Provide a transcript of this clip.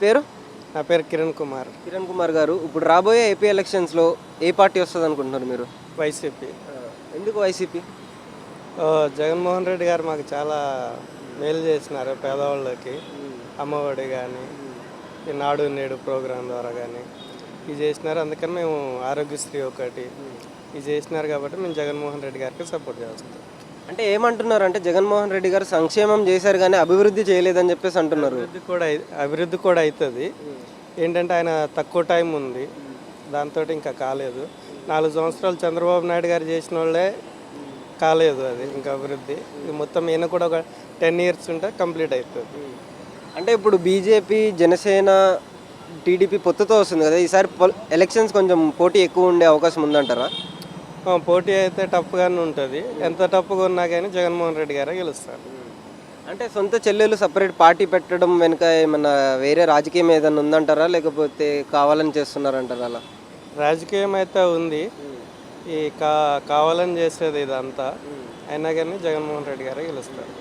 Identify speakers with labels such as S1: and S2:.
S1: పేరు?
S2: నా పేరు కిరణ్ కుమార్.
S1: కిరణ్ కుమార్ గారు, ఇప్పుడు రాబోయే ఏపీ ఎలక్షన్స్లో ఏ పార్టీ వస్తుంది అనుకుంటున్నారు మీరు?
S2: వైసీపీ.
S1: ఎందుకు వైసీపీ?
S2: జగన్మోహన్ రెడ్డి గారు మాకు చాలా మేలు చేసినారు పేదవాళ్ళకి. అమ్మఒడి కానీ, ఈ నాడు నేడు ప్రోగ్రాం ద్వారా కానీ ఇవి చేసినారు. అందుకని మేము ఆరోగ్యశ్రీ ఒకటి ఇది చేసినారు కాబట్టి మేము జగన్మోహన్ రెడ్డి గారికి సపోర్ట్ చేస్తాం.
S1: అంటే ఏమంటున్నారు అంటే జగన్మోహన్ రెడ్డి గారు సంక్షేమం చేశారు కానీ అభివృద్ధి చేయలేదని చెప్పేసి అంటున్నారు.
S2: అభివృద్ధి కూడా అవుతుంది. ఏంటంటే ఆయన తక్కువ టైం ఉంది, దాంతో ఇంకా కాలేదు. 4 సంవత్సరాలు చంద్రబాబు నాయుడు గారు చేసిన వాళ్ళే కాలేదు, అది ఇంకా అభివృద్ధి. ఇది మొత్తం ఈయన కూడా ఒక 10 years ఉంటే కంప్లీట్ అవుతుంది.
S1: అంటే ఇప్పుడు బీజేపీ, జనసేన, టీడీపీ పొత్తుతో వస్తుంది కదా, ఈసారి ఎలక్షన్స్ కొంచెం పోటీ ఎక్కువ ఉండే అవకాశం ఉందంటారా?
S2: పోటీ అయితే టఫ్గానే ఉంటుంది. ఎంత టఫ్గా ఉన్నా కానీ జగన్మోహన్ రెడ్డి గారే గెలుస్తారు.
S1: అంటే సొంత చెల్లెలు సపరేట్ పార్టీ పెట్టడం వెనుక ఏమన్నా వేరే రాజకీయం ఏదైనా ఉందంటారా, లేకపోతే కావాలని చేస్తున్నారంటారా? అలా
S2: రాజకీయం అయితే ఉంది, ఈ కావాలని చేసేది ఇదంతా. అయినా కానీ జగన్మోహన్ రెడ్డి గారే గెలుస్తారు.